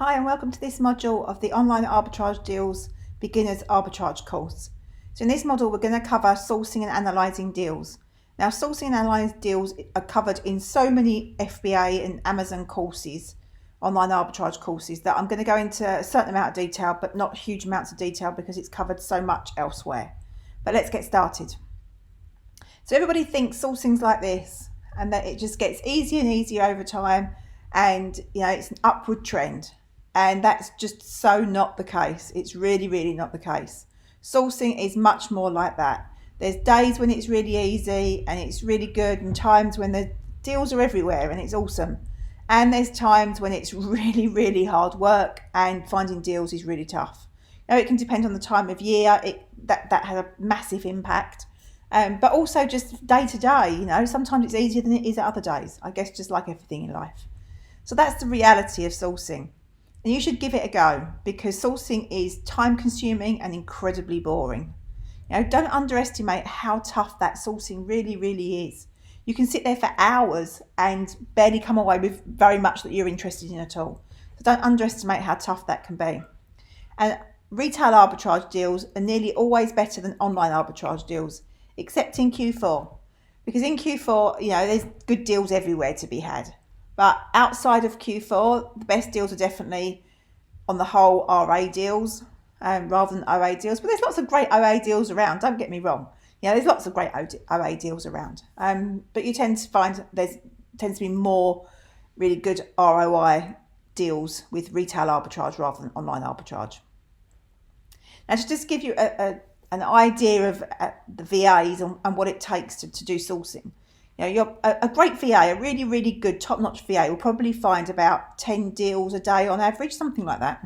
Hi and welcome to this module of the Online Arbitrage Deals Beginners Arbitrage course. So in this module we're going to cover sourcing and analysing deals. Now sourcing and analysing deals are covered in so many FBA and Amazon courses, online arbitrage courses, that I'm going to go into a certain amount of detail but not huge amounts of detail because it's covered so much elsewhere. But let's get started. So everybody thinks sourcing's like this and that it just gets easier and easier over time and it's an upward trend. And that's just so not the case. It's really not the case. Sourcing is much more like that. There's days when it's really easy and it's really good, and times when the deals are everywhere and it's awesome. And there's times when it's really hard work and finding deals is really tough. It can depend on the time of year. That has a massive impact. But also just day to day, sometimes it's easier than it is at other days. I guess just like everything in life. So that's the reality of sourcing. And you should give it a go because sourcing is time consuming and incredibly boring. Don't underestimate how tough that sourcing really is. You can sit there for hours and barely come away with very much that you're interested in at all. So don't underestimate how tough that can be. And retail arbitrage deals are nearly always better than online arbitrage deals, except in Q4. Because in Q4, there's good deals everywhere to be had. But outside of Q4, the best deals are definitely, on the whole, RA deals rather than OA deals. But there's lots of great OA deals around, don't get me wrong. There's lots of great OA deals around. But you tend to find tends to be more really good ROI deals with retail arbitrage rather than online arbitrage. Now, to just give you an idea of the VAs and what it takes to do sourcing. You're a great VA, a really good top-notch VA will probably find about 10 deals a day on average, something like that.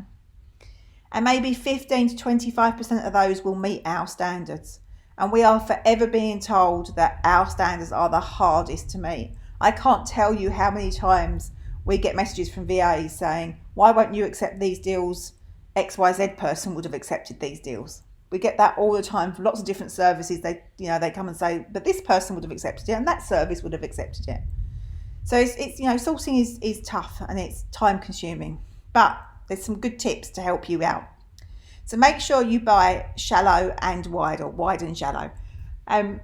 And maybe 15 to 25% of those will meet our standards. And we are forever being told that our standards are the hardest to meet. I can't tell you how many times we get messages from VAs saying, why won't you accept these deals? XYZ person would have accepted these deals. We get that all the time for lots of different services. They come and say, but this person would have accepted it and that service would have accepted it. So it's sourcing is tough and it's time consuming, but there's some good tips to help you out. So make sure you buy shallow and wide, or wide and shallow. And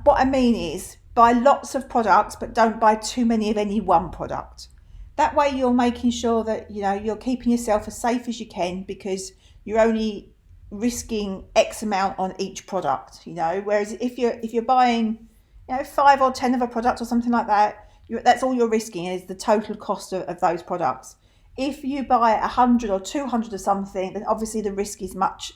what I mean is buy lots of products, but don't buy too many of any one product. That way you're making sure that you're keeping yourself as safe as you can, because you're only risking X amount on each product, whereas if you're buying 5 or 10 of a product or something like that, that's all you're risking is the total cost of those products. If you buy 100 or 200 of something, then obviously the risk is much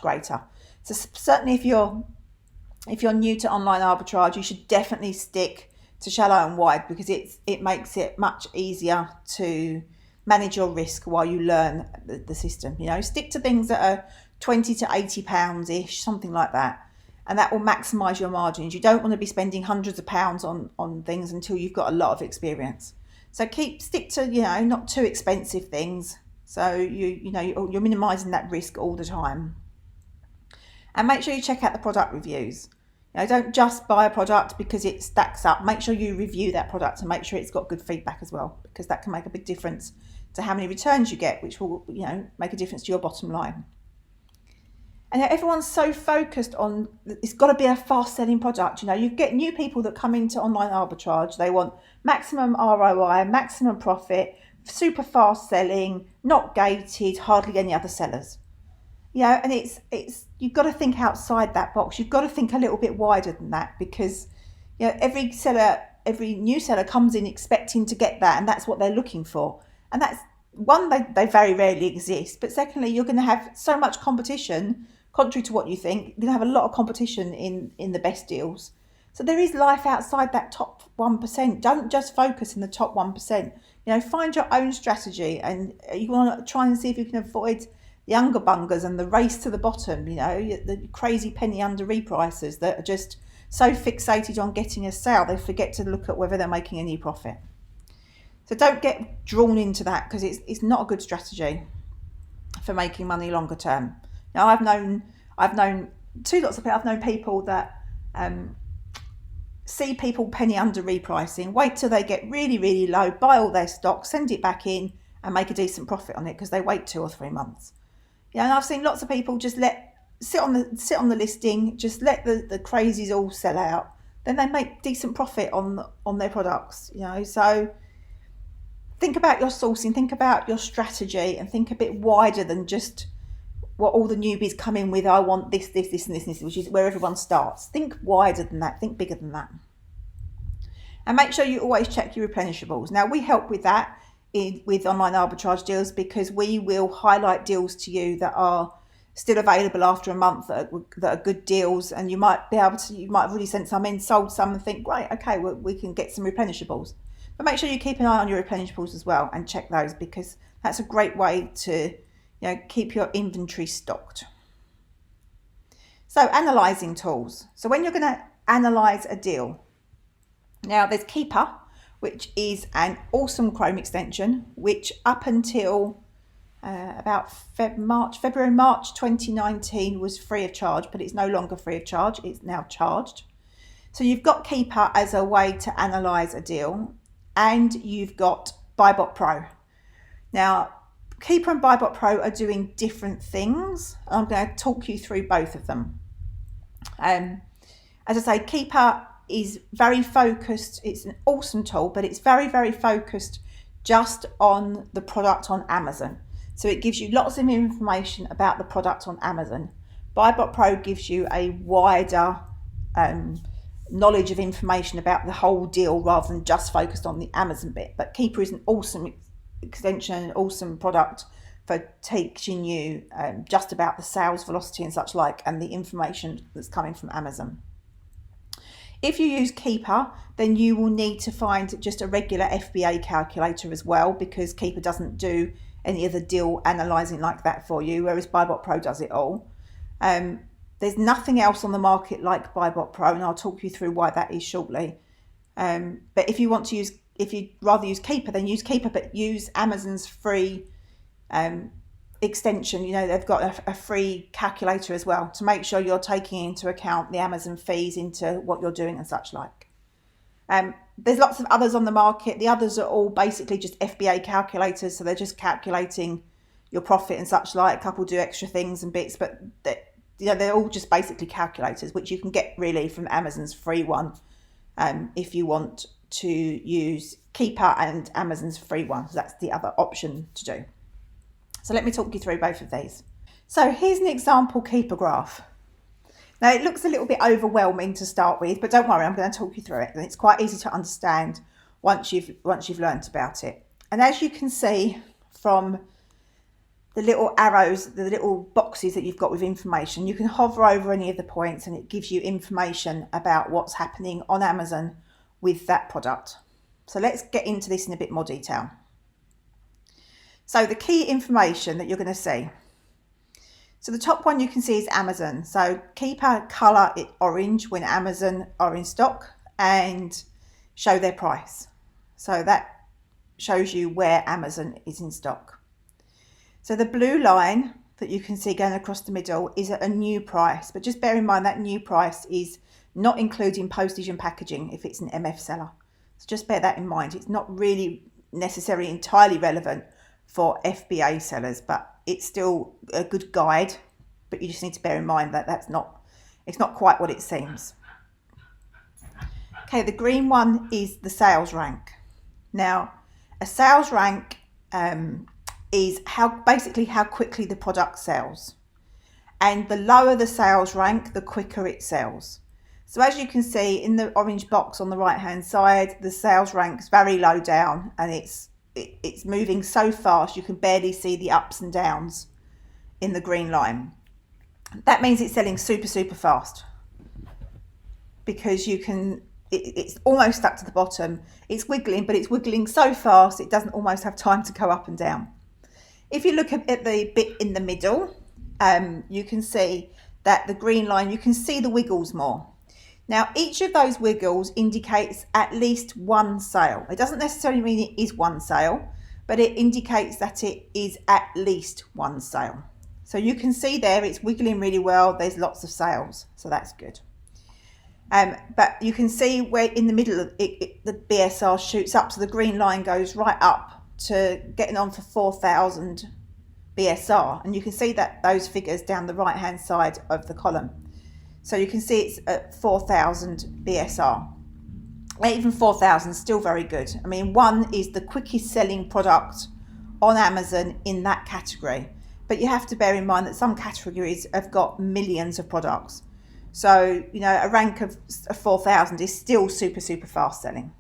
greater. So certainly if you're new to online arbitrage, you should definitely stick to shallow and wide, because it makes it much easier to manage your risk while you learn the system. Stick to things that are 20 to 80 pounds ish, something like that, and that will maximize your margins. You don't want to be spending hundreds of pounds on things until you've got a lot of experience. So stick to not too expensive things, so you're minimizing that risk all the time. And make sure you check out the product reviews. Don't just buy a product because it stacks up. Make sure you review that product and make sure it's got good feedback as well, because that can make a big difference to how many returns you get, which will make a difference to your bottom line. And everyone's so focused on it's got to be a fast selling product. You get new people that come into online arbitrage. They want maximum ROI, maximum profit, super fast selling, not gated, hardly any other sellers. And it's you've got to think outside that box. You've got to think a little bit wider than that, because every new seller comes in expecting to get that, and that's what they're looking for. And that's one, they very rarely exist. But secondly, you're going to have so much competition. Contrary to what you think, you're going to have a lot of competition in the best deals. So there is life outside that top 1%. Don't just focus in the top 1%. Find your own strategy, and you want to try and see if you can avoid the younger bungers and the race to the bottom, the crazy penny under repricers that are just so fixated on getting a sale, they forget to look at whether they're making any profit. So don't get drawn into that, because it's not a good strategy for making money longer term. Now, I've known two lots of people. I've known people that see people penny under repricing, wait till they get really low, buy all their stock, send it back in, and make a decent profit on it because they wait 2 or 3 months. Yeah, and I've seen lots of people just sit on the listing, just let the crazies all sell out. Then they make decent profit on their products, you know. So think about your sourcing, think about your strategy, and think a bit wider than just what all the newbies come in with. I want this, and this, which is where everyone starts. Think wider than that, think bigger than that. And make sure you always check your replenishables. Now, we help with that with online arbitrage deals, because we will highlight deals to you that are still available after a month that are good deals, and you might have already sent some in, sold some, and think, great, okay, well, we can get some replenishables. But make sure you keep an eye on your replenishables as well and check those, because that's a great way to, you know, keep your inventory stocked. So analysing tools. So when you're going to analyse a deal, now there's Keeper, which is an awesome Chrome extension, which up until about February, March 2019 was free of charge, but it's no longer free of charge. It's now charged. So you've got Keeper as a way to analyse a deal, and you've got BuyBot Pro. Now, Keeper and BuyBot Pro are doing different things. I'm going to talk you through both of them. As I say, Keeper is very focused. It's an awesome tool, but it's very, very focused just on the product on Amazon. So it gives you lots of information about the product on Amazon. BuyBot Pro gives you a wider knowledge of information about the whole deal rather than just focused on the Amazon bit. But Keeper is an awesome extension, an awesome product for teaching you just about the sales velocity and such like, and the information that's coming from Amazon. If you use Keeper, then you will need to find just a regular FBA calculator as well, because Keeper doesn't do any of the deal analysing like that for you, whereas BuyBot Pro does it all. There's nothing else on the market like BuyBot Pro, and I'll talk you through why that is shortly. But if you'd rather use Keeper, then use Keeper, but use Amazon's free extension. You know, they've got a free calculator as well to make sure you're taking into account the Amazon fees into what you're doing and such like. There's lots of others on the market. The others are all basically just FBA calculators, so they're just calculating your profit and such like. A couple do extra things and bits, but they're all just basically calculators, which you can get really from Amazon's free one if you want to use Keeper and Amazon's free one. So that's the other option to do. So let me talk you through both of these. So here's an example Keeper graph. Now it looks a little bit overwhelming to start with, but don't worry, I'm going to talk you through it, and it's quite easy to understand once you've learnt about it. And as you can see from the little arrows, the little boxes that you've got with information, you can hover over any of the points and it gives you information about what's happening on Amazon with that product. So let's get into this in a bit more detail. So the key information that you're going to see. So the top one you can see is Amazon. So Keeper colour it orange when Amazon are in stock and show their price. So that shows you where Amazon is in stock. So the blue line that you can see going across the middle is at a new price, but just bear in mind that new price is not including postage and packaging if it's an MF seller. So just bear that in mind. It's not really necessarily entirely relevant for FBA sellers, but it's still a good guide. But you just need to bear in mind that it's not quite what it seems. Okay, the green one is the sales rank. Now, a sales rank is basically how quickly the product sells, and the lower the sales rank, the quicker it sells. So as you can see in the orange box on the right hand side, the sales rank's very low down, and it's moving so fast you can barely see the ups and downs in the green line. That means it's selling super fast, because it's almost stuck to the bottom. It's wiggling, but it's wiggling so fast it doesn't almost have time to go up and down. If you look at the bit in the middle, you can see that the green line, you can see the wiggles more. Now, each of those wiggles indicates at least one sale. It doesn't necessarily mean it is one sale, but it indicates that it is at least one sale. So you can see there it's wiggling really well. There's lots of sales, so that's good. But you can see where in the middle the BSR shoots up, so the green line goes right up to getting on for 4,000 BSR, and you can see that those figures down the right hand side of the column. So you can see it's at 4,000 BSR. Even 4,000 is still very good. I mean, 1 is the quickest selling product on Amazon in that category, but you have to bear in mind that some categories have got millions of products. So, you know, a rank of 4,000 is still super fast selling.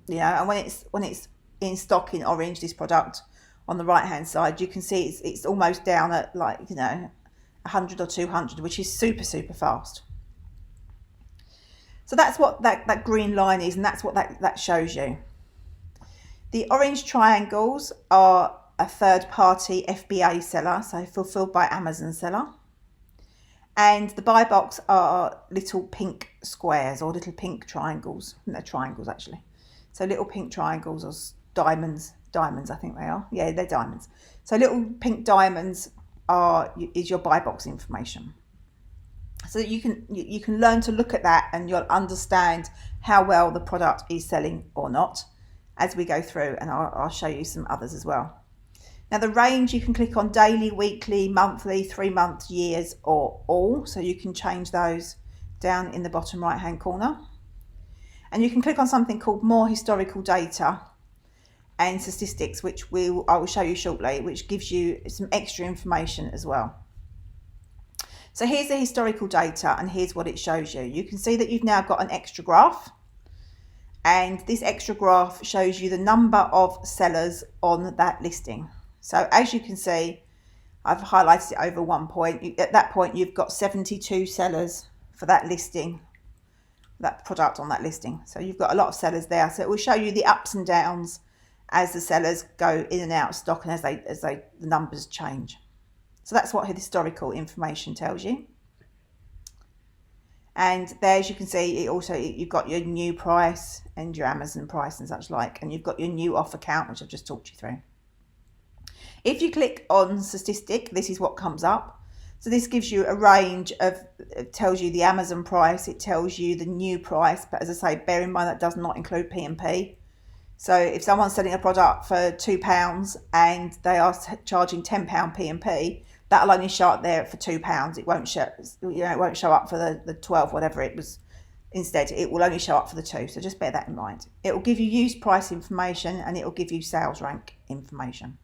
You know, and when it's in stock in orange, this product on the right hand side, you can see it's almost down at, like, you know, 100 or 200, which is super fast. So that's what that green line is, and that's what that shows you. The orange triangles are a third-party FBA seller, so fulfilled by Amazon seller. And the buy box are little pink squares or little pink triangles. I think they're triangles actually. So little pink triangles or diamonds I think they are. Yeah, they're diamonds. So little pink diamonds is your buy box information. So that you can learn to look at that, and you'll understand how well the product is selling or not as we go through, and I'll show you some others as well. Now the range, you can click on daily, weekly, monthly, 3 months, years, or all. So you can change those down in the bottom right hand corner. And you can click on something called more historical data and statistics, which I will show you shortly, which gives you some extra information as well. So here's the historical data, and here's what it shows you. You can see that you've now got an extra graph, and this extra graph shows you the number of sellers on that listing. So as you can see, I've highlighted it over one point. At that point, you've got 72 sellers for that listing, that product on that listing. So you've got a lot of sellers there. So it will show you the ups and downs as the sellers go in and out of stock, and as the numbers change. So that's what historical information tells you. And there, as you can see, you've got your new price and your Amazon price and such like, and you've got your new offer count, which I've just talked you through. If you click on statistic, this is what comes up. So this gives you a range of, it tells you the Amazon price, it tells you the new price, but as I say, bear in mind that does not include P&P. So if someone's selling a product for £2 and they are charging £10 P&P, that'll only show up there for £2. It won't show, it won't show up for the 12, whatever it was. Instead, it will only show up for the 2. So just bear that in mind. It will give you used price information, and it will give you sales rank information.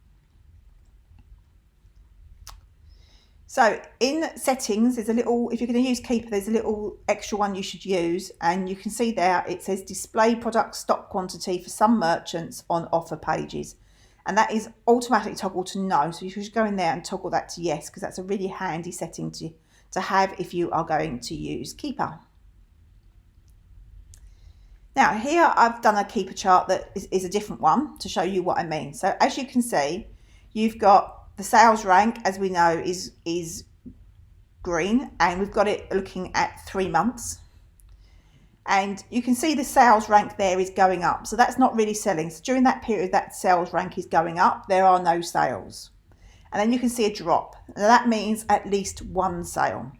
So in settings, there's a little, if you're going to use Keeper, there's a little extra one you should use, and you can see there it says display product stock quantity for some merchants on offer pages, and that is automatically toggled to no. So you should go in there and toggle that to yes, because that's a really handy setting to have if you are going to use Keeper. Now here I've done a Keeper chart that is a different one to show you what I mean. So as you can see, you've got the sales rank, as we know, is green, and we've got it looking at 3 months. And you can see the sales rank there is going up. So that's not really selling. So during that period, that sales rank is going up. There are no sales. And then you can see a drop. And that means at least 1 sale.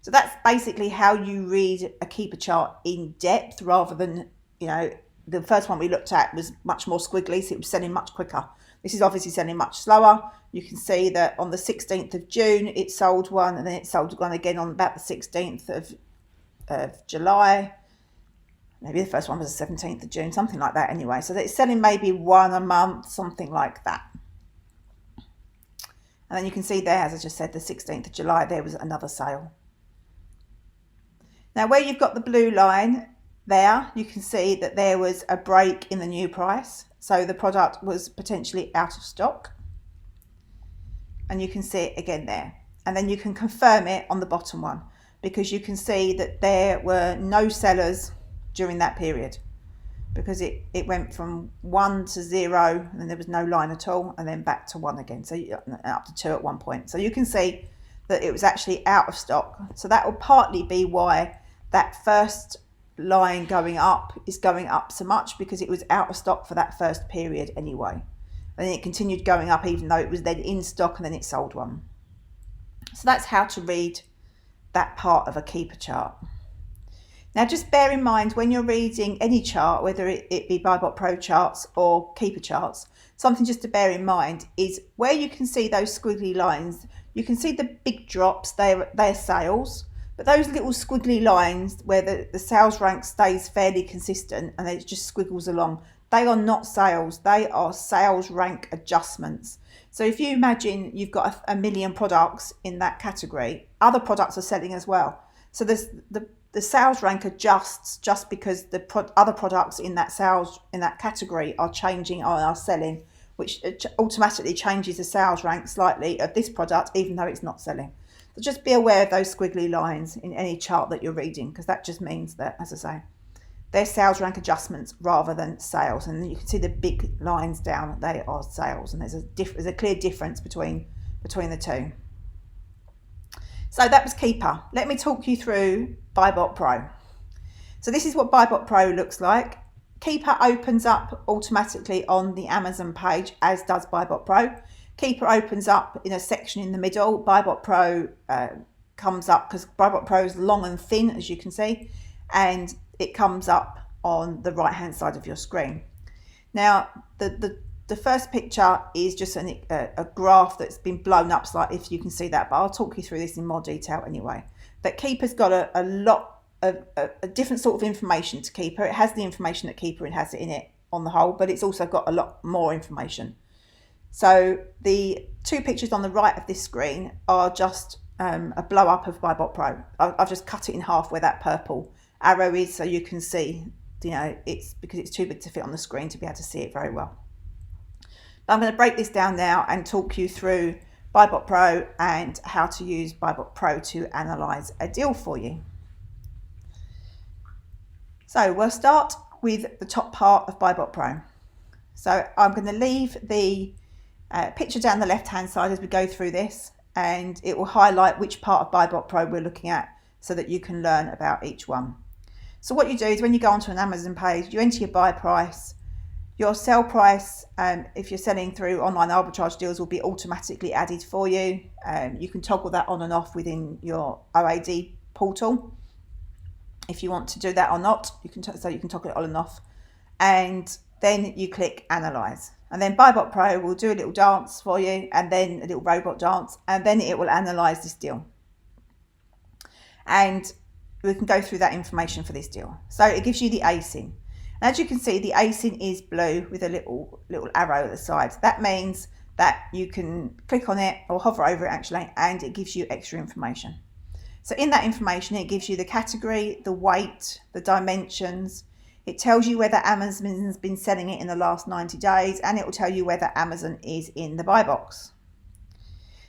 So that's basically how you read a Keeper chart in depth, rather than, you know, the first one we looked at was much more squiggly, so it was selling much quicker. This is obviously selling much slower. You can see that on the 16th of June, it sold one, and then it sold one again on about the 16th of July. Maybe the first one was the 17th of June, something like that anyway. So it's selling maybe 1 a month, something like that. And then you can see there, as I just said, the 16th of July, there was another sale. Now where you've got the blue line there, you can see that there was a break in the new price. So the product was potentially out of stock. And you can see it again there. And then you can confirm it on the bottom one, because you can see that there were no sellers during that period, because it went from 1 to 0, and then there was no line at all, and then back to 1 again. So up to 2 at one point. So you can see that it was actually out of stock. So that will partly be why that first line going up is going up so much, because it was out of stock for that first period anyway. And then it continued going up even though it was then in stock, and then it sold one. So that's how to read that part of a Keeper chart. Now, just bear in mind when you're reading any chart, whether it be BuyBot Pro charts or Keeper charts, something just to bear in mind is where you can see those squiggly lines. You can see the big drops, they're sales, but those little squiggly lines where the sales rank stays fairly consistent and it just squiggles along, they are not sales, they are sales rank adjustments. So if you imagine you've got a million products in that category, other products are selling as well. So the sales rank adjusts just because the other products in that category are changing or are selling, which automatically changes the sales rank slightly of this product, even though it's not selling. So just be aware of those squiggly lines in any chart that you're reading, because that just means that, as I say, they're sales rank adjustments rather than sales. And you can see the big lines down, they are sales, and there's a clear difference between the two. So that was Keeper. Let me talk you through BuyBot Pro. So this is what BuyBot Pro looks like. Keeper opens up automatically on the Amazon page, as does BuyBot Pro. Keeper opens up in a section in the middle. BuyBot Pro comes up because BuyBot Pro is long and thin, as you can see, and it comes up on the right hand side of your screen. Now the first picture is just a graph that's been blown up slightly, if you can see that, but I'll talk you through this in more detail anyway. But Keeper's got a lot of a different sort of information to Keeper. It has the information that Keeper has in it on the whole, but it's also got a lot more information. So the two pictures on the right of this screen are just a blow up of BuyBot Pro. I've just cut it in half where that purple arrow is, so you can see, it's because it's too big to fit on the screen to be able to see it very well. But I'm going to break this down now and talk you through BuyBot Pro and how to use BuyBot Pro to analyze a deal for you. So we'll start with the top part of BuyBot Pro. So I'm going to leave the picture down the left hand side as we go through this, and it will highlight which part of BuyBot Pro we're looking at so that you can learn about each one. So what you do is when you go onto an Amazon page, you enter your buy price. Your sell price, if you're selling through online arbitrage deals, will be automatically added for you. You can toggle that on and off within your OAD portal. If you want to do that or not, you can toggle it on and off. And then you click Analyze. And then BuyBot Pro will do a little dance for you, and then a little robot dance, and then it will analyze this deal. And we can go through that information for this deal. So it gives you the ASIN. And as you can see, the ASIN is blue with a little arrow at the side. That means that you can click on it or hover over it actually, and it gives you extra information. So in that information, it gives you the category, the weight, the dimensions. It tells you whether Amazon's been selling it in the last 90 days, and it will tell you whether Amazon is in the buy box.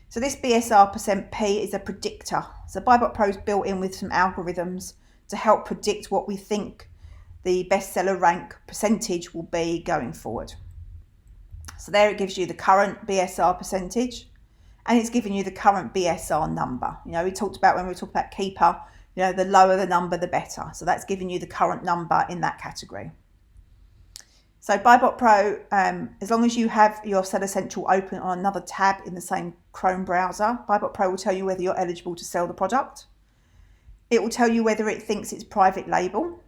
So this BSR %P is a predictor. So BuyBot Pro is built in with some algorithms to help predict what we think the bestseller rank percentage will be going forward. So there it gives you the current BSR percentage, and it's giving you the current BSR number. We talked about when we talked about Keeper, the lower the number, the better. So that's giving you the current number in that category. So BuyBot Pro, as long as you have your Seller Central open on another tab in the same Chrome browser, BuyBot Pro will tell you whether you're eligible to sell the product. It will tell you whether it thinks it's private label.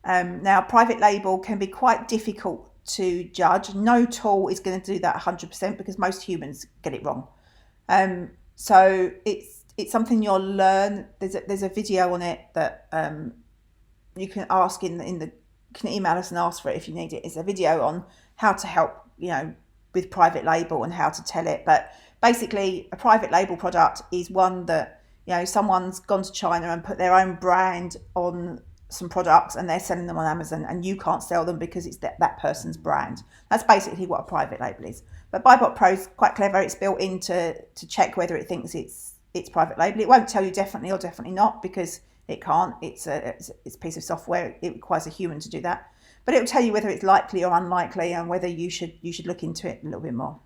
Now, private label can be quite difficult to judge. No tool is going to do that 100% because most humans get it wrong. So it's something you'll learn. There's a video on it that you can ask can email us and ask for it if you need it. It's a video on how to help with private label and how to tell it. But basically, a private label product is one that someone's gone to China and put their own brand on some products and they're selling them on Amazon, and you can't sell them because it's that person's brand. That's basically what a private label is. But BuyBot Pro is quite clever. It's built in to check whether it thinks it's private label. It won't tell you definitely or definitely not because it can't. It's a piece of software. It requires a human to do that. But it will tell you whether it's likely or unlikely and whether you should look into it a little bit more.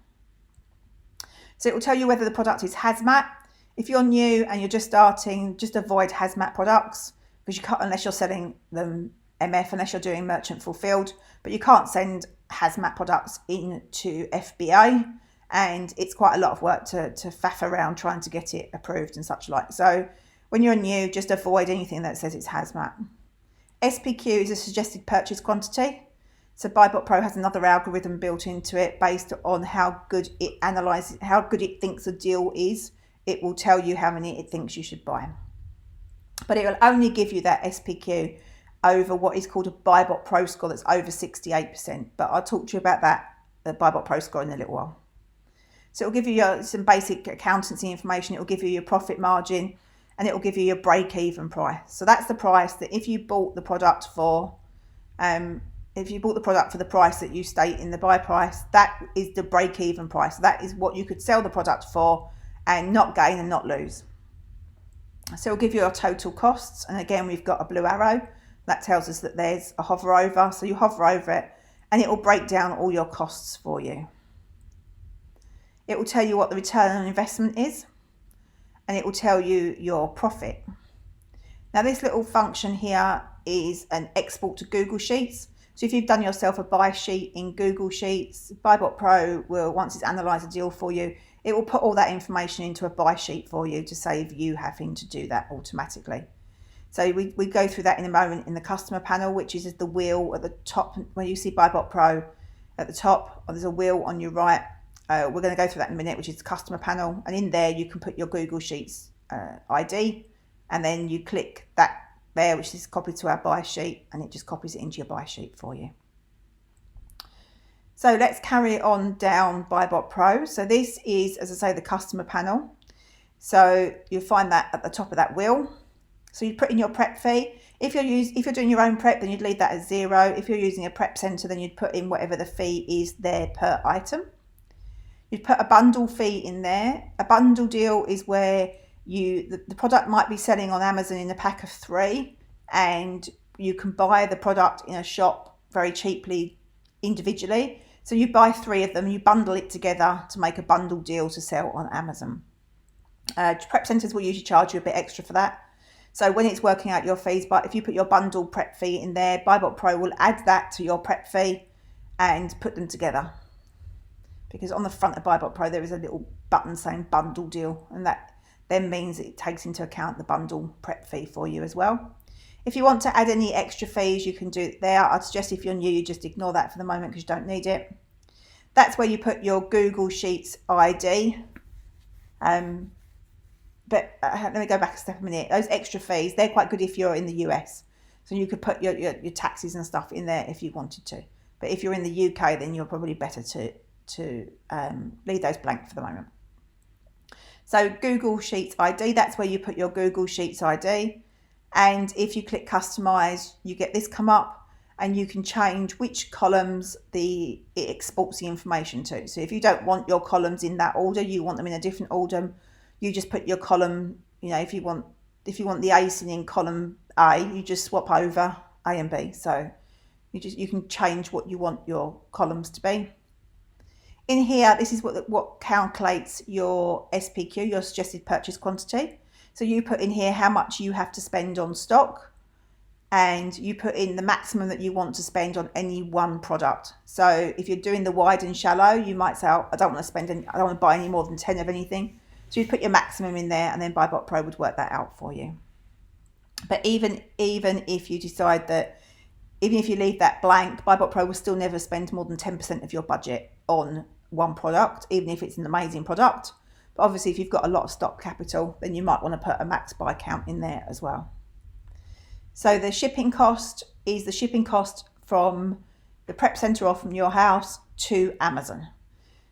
So it will tell you whether the product is hazmat. If you're new and you're just starting, just avoid hazmat products because you can't, unless you're selling them MF, unless you're doing merchant fulfilled, but you can't send hazmat products into FBA, and it's quite a lot of work to faff around trying to get it approved and such like. So When you're new, just avoid anything that says it's hazmat. SPQ is a suggested purchase quantity. So BuyBot Pro has another algorithm built into it based on how good it analyzes, how good it thinks a deal is. It will tell you how many it thinks you should buy. But it will only give you that SPQ over what is called a BuyBot Pro score that's over 68%. But I'll talk to you about that, the BuyBot Pro score, in a little while. So it will give you some basic accountancy information. It will give you your profit margin, and it will give you your break-even price. So that's the price that if you bought the product for, the price that you state in the buy price, that is the break-even price. That is what you could sell the product for and not gain and not lose. So it'll give you your total costs. And again, we've got a blue arrow. That tells us that there's a hover over. So you hover over it and it will break down all your costs for you. It will tell you what the return on investment is, and it will tell you your profit. Now this little function here is an export to Google Sheets. So if you've done yourself a buy sheet in Google Sheets, BuyBot Pro will, once it's analysed a deal for you, it will put all that information into a buy sheet for you to save you having to do that automatically. So we go through that in a moment in the customer panel, which is the wheel at the top. When you see BuyBot Pro at the top, or there's a wheel on your right. We're going to go through that in a minute, which is the customer panel. And in there, you can put your Google Sheets ID, and then you click that there, which is copied to our buy sheet, and it just copies it into your buy sheet for you. So let's carry on down BuyBot Pro. So this is, as I say, the customer panel. So you'll find that at the top of that wheel. So you put in your prep fee. If you're doing your own prep, then you'd leave that as 0. If you're using a prep center, then you'd put in whatever the fee is there per item. You'd put a bundle fee in there. A bundle deal is where the product might be selling on Amazon in a pack of 3, and you can buy the product in a shop very cheaply individually. So you buy 3 of them, you bundle it together to make a bundle deal to sell on Amazon. Prep centers will usually charge you a bit extra for that. So when it's working out your fees, but if you put your bundle prep fee in there, BuyBot Pro will add that to your prep fee and put them together. Because on the front of BuyBot Pro, there is a little button saying bundle deal, and that then means it takes into account the bundle prep fee for you as well. If you want to add any extra fees, you can do it there. I'd suggest if you're new, you just ignore that for the moment because you don't need it. That's where you put your Google Sheets ID. But let me go back a step a minute. Those extra fees, they're quite good if you're in the US. So you could put your taxes and stuff in there if you wanted to. But if you're in the UK, then you're probably better to leave those blank for the moment. So Google Sheets ID, that's where you put your Google Sheets ID. And if you click customize, you get this come up, and you can change which columns it exports the information to. So if you don't want your columns in that order, you want them in a different order, you just put your column, if you want the ASIN in column A, you just swap over A and B. So you can change what you want your columns to be. In here, this is what calculates your SPQ, your suggested purchase quantity. So you put in here how much you have to spend on stock, and you put in the maximum that you want to spend on any one product. So if you're doing the wide and shallow, you might say, I don't want to buy any more than 10 of anything. So you put your maximum in there, and then BuyBot Pro would work that out for you. But even if you decide that, even if you leave that blank, BuyBot Pro will still never spend more than 10% of your budget on one product, even if it's an amazing product. But obviously, if you've got a lot of stock capital, then you might want to put a max buy count in there as well. So the shipping cost is the shipping cost from the prep center or from your house to Amazon.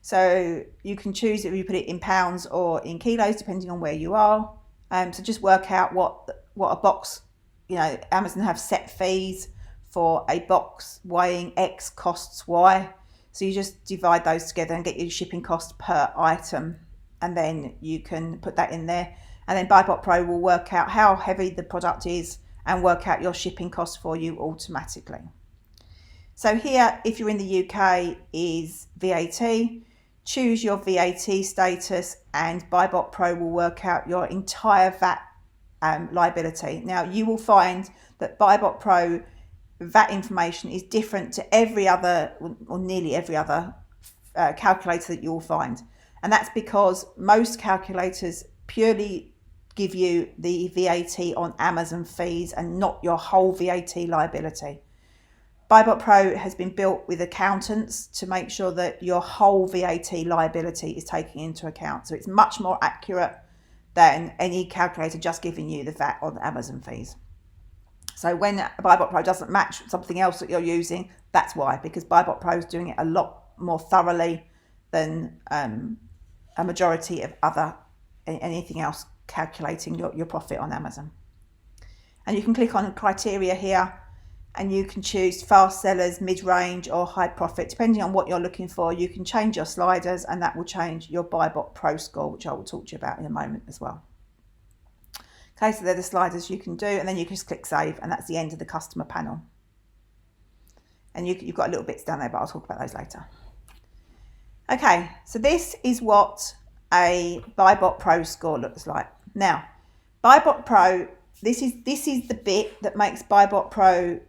So you can choose if you put it in pounds or in kilos, depending on where you are. So just work out what a box, Amazon have set fees for a box weighing X costs Y. So you just divide those together and get your shipping cost per item, and then you can put that in there. And then BuyBot Pro will work out how heavy the product is and work out your shipping cost for you automatically. So here, if you're in the UK, is VAT. Choose your VAT status, and BuyBot Pro will work out your entire VAT liability. Now, you will find that BuyBot Pro VAT information is different to every other, or nearly every other calculator that you'll find. And that's because most calculators purely give you the VAT on Amazon fees and not your whole VAT liability. BuyBot Pro has been built with accountants to make sure that your whole VAT liability is taken into account. So it's much more accurate than any calculator just giving you the VAT on Amazon fees. So when BuyBot Pro doesn't match something else that you're using, that's why, because BuyBot Pro is doing it a lot more thoroughly than a majority of anything else calculating your profit on Amazon. And you can click on criteria here and you can choose fast sellers, mid-range or high profit. Depending on what you're looking for, you can change your sliders and that will change your BuyBot Pro score, which I will talk to you about in a moment as well. Okay, so they're the sliders you can do, and then you can just click save, and that's the end of the customer panel. And you've got little bits down there, but I'll talk about those later. Okay, so this is what a BuyBot Pro score looks like. Now, BuyBot Pro, this is the bit that makes BuyBot Pro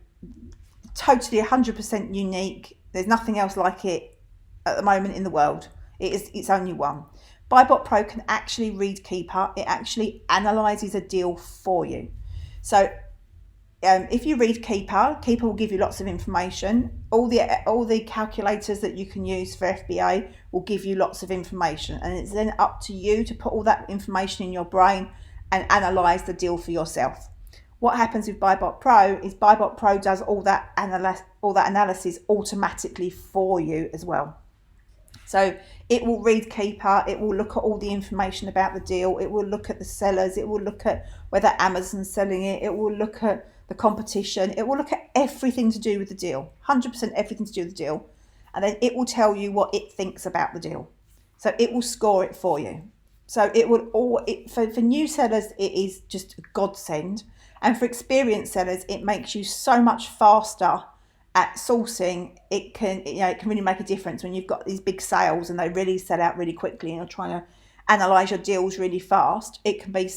totally 100% unique. There's nothing else like it at the moment in the world. It's only one. BuyBot Pro can actually read Keeper. It actually analyzes a deal for you. So if you read Keeper will give you lots of information. All the calculators that you can use for FBA will give you lots of information, and it's then up to you to put all that information in your brain and analyze the deal for yourself. What happens with BuyBot Pro is BuyBot Pro does all that analysis automatically for you as well. So it will read Keeper, it will look at all the information about the deal, it will look at the sellers, it will look at whether Amazon's selling it, it will look at the competition, it will look at everything to do with the deal, 100% everything to do with the deal, and then it will tell you what it thinks about the deal. So it will score it for you. So it will for new sellers, it is just a godsend, and for experienced sellers, it makes you so much faster at sourcing. It can really make a difference when you've got these big sales and they really sell out really quickly and you're trying to analyze your deals really fast. It can be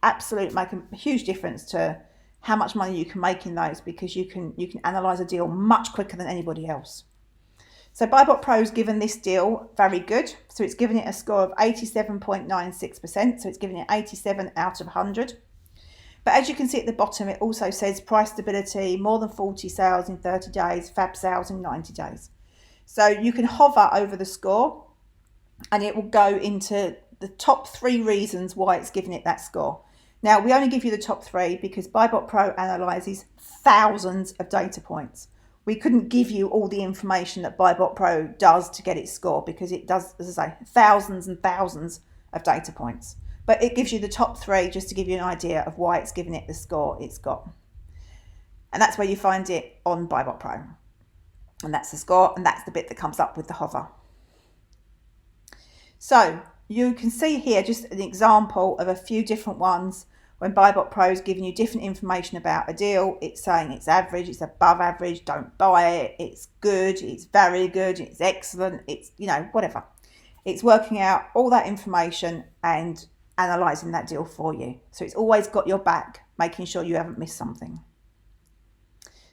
make a huge difference to how much money you can make in those, because you can analyze a deal much quicker than anybody else. So BuyBot Pro's given this deal very good. So it's given it a score of 87.96%. So it's giving it 87 out of 100. But as you can see at the bottom, it also says price stability, more than 40 sales in 30 days, fab sales in 90 days. So you can hover over the score and it will go into the top 3 reasons why it's giving it that score. Now, we only give you the top 3 because BuyBot Pro analyzes thousands of data points. We couldn't give you all the information that BuyBot Pro does to get its score, because it does, as I say, thousands and thousands of data points. But it gives you the top 3 just to give you an idea of why it's giving it the score it's got. And that's where you find it on BuyBot Pro. And that's the score, and that's the bit that comes up with the hover. So you can see here just an example of a few different ones when BuyBot Pro is giving you different information about a deal. It's saying it's average, it's above average, don't buy it, it's good, it's very good, it's excellent, it's, whatever. It's working out all that information and analysing that deal for you. So it's always got your back, making sure you haven't missed something.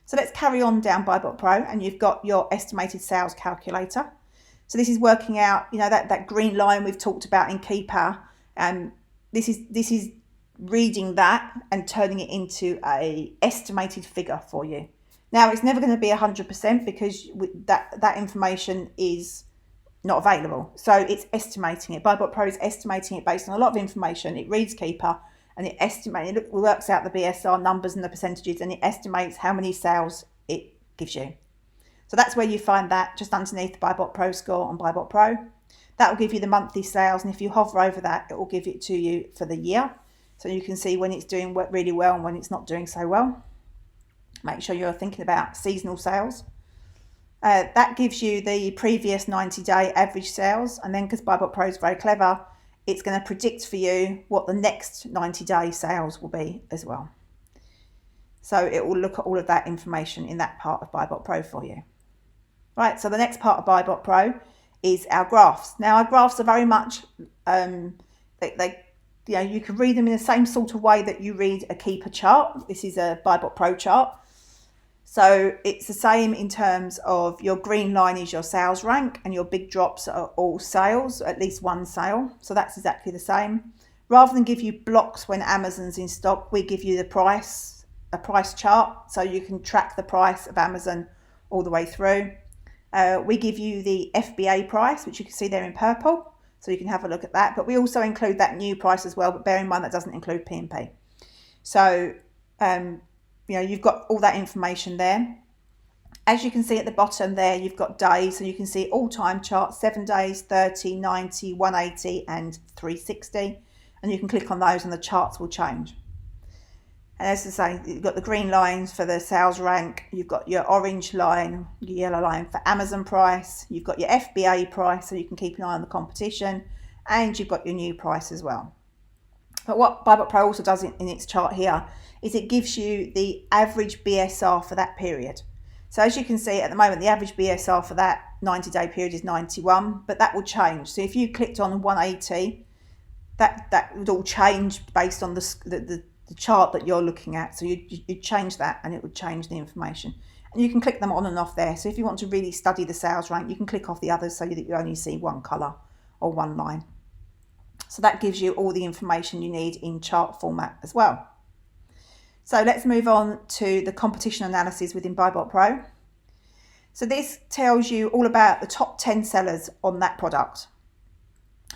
So let's carry on down BuyBot Pro, and you've got your estimated sales calculator. So this is working out, that green line we've talked about in Keeper. This is reading that and turning it into a estimated figure for you. Now, it's never going to be 100% because that information is not available. So it's estimating it. BuyBot Pro is estimating it based on a lot of information. It reads Keeper and it works out the BSR numbers and the percentages, and it estimates how many sales it gives you. So that's where you find that, just underneath the BuyBot Pro score on BuyBot Pro. That will give you the monthly sales, and if you hover over that, it will give it to you for the year. So you can see when it's doing really well and when it's not doing so well. Make sure you're thinking about seasonal sales. That gives you the previous 90-day average sales, and then because BuyBot Pro is very clever, it's going to predict for you what the next 90-day sales will be as well. So it will look at all of that information in that part of BuyBot Pro for you. Right, so the next part of BuyBot Pro is our graphs. Now, our graphs are very much, you can read them in the same sort of way that you read a Keeper chart. This is a BuyBot Pro chart. So it's the same in terms of your green line is your sales rank, and your big drops are all sales, at least one sale. So that's exactly the same. Rather than give you blocks when Amazon's in stock, we give you a price chart, so you can track the price of Amazon all the way through. We give you the FBA price, which you can see there in purple, so you can have a look at that. But we also include that new price as well, but bear in mind that doesn't include P&P. So, you've got all that information there. As you can see at the bottom there, you've got days, so you can see all time charts, 7 days, 30, 90, 180 and 360. And you can click on those and the charts will change. And as I say, you've got the green lines for the sales rank, you've got your orange line, your yellow line for Amazon price, you've got your FBA price, so you can keep an eye on the competition, and you've got your new price as well. But what BuyBot Pro also does in its chart here is it gives you the average BSR for that period. So as you can see at the moment, the average BSR for that 90-day period is 91, but that will change. So if you clicked on 180, that would all change based on the chart that you're looking at. So you'd change that and it would change the information. And you can click them on and off there. So if you want to really study the sales rank, you can click off the others so that you only see one colour or one line. So that gives you all the information you need in chart format as well. So let's move on to the competition analysis within BuyBot Pro. So this tells you all about the top 10 sellers on that product.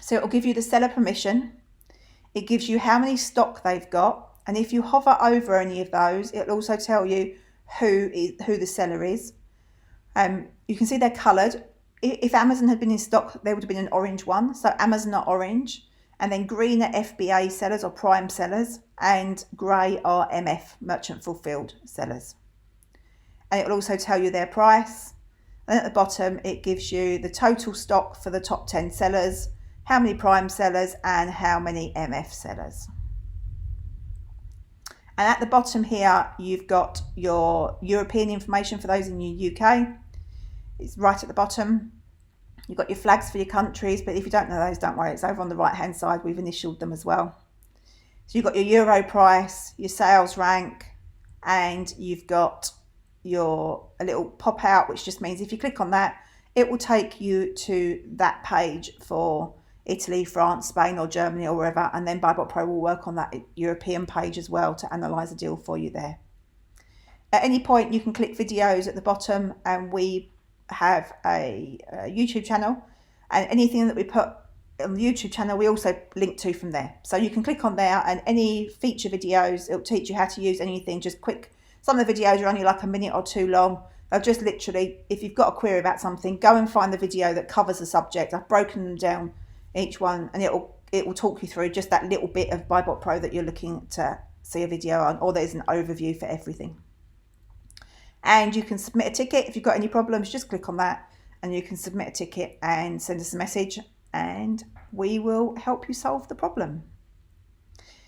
So it will give you the seller permission. It gives you how many stock they've got. And if you hover over any of those, it'll also tell you who the seller is. You can see they're coloured. If Amazon had been in stock, there would have been an orange one. So Amazon are orange. And then green are FBA sellers or prime sellers, and grey are MF, merchant fulfilled sellers. And it will also tell you their price. And at the bottom, it gives you the total stock for the top 10 sellers, how many prime sellers, and how many MF sellers. And at the bottom here, you've got your European information for those in the UK. It's right at the bottom. You've got your flags for your countries, but if you don't know those, don't worry, it's over on the right hand side. We've initialed them as well. So you've got your euro price, your sales rank, and you've got a little pop out, which just means if you click on that, it will take you to that page for Italy, France, Spain or Germany or wherever, and then BuyBot Pro will work on that European page as well to analyse a deal for you there. At any point you can click videos at the bottom, and we have a YouTube channel, and anything that we put on the YouTube channel we also link to from there. So you can click on there, and any feature videos, it'll teach you how to use anything just quick. Some of the videos are only like a minute or two long. They'll just literally, if you've got a query about something, go and find the video that covers the subject. I've broken them down each one, and it will talk you through just that little bit of BuyBot Pro that you're looking to see a video on, or there's an overview for everything. And you can submit a ticket. If you've got any problems, just click on that and you can submit a ticket and send us a message, and we will help you solve the problem.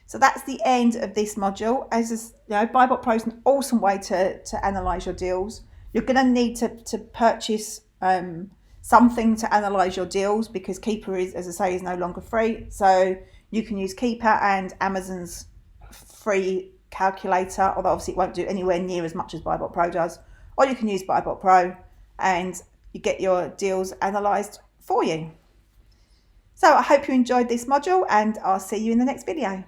So that's the end of this module. As BuyBot Pro is an awesome way to analyse your deals. You're going to need to purchase something to analyse your deals, because Keeper is, as I say, is no longer free. So you can use Keeper and Amazon's free calculator, although obviously it won't do anywhere near as much as BuyBot Pro does. Or you can use BuyBot Pro and you get your deals analysed for you. So I hope you enjoyed this module, and I'll see you in the next video.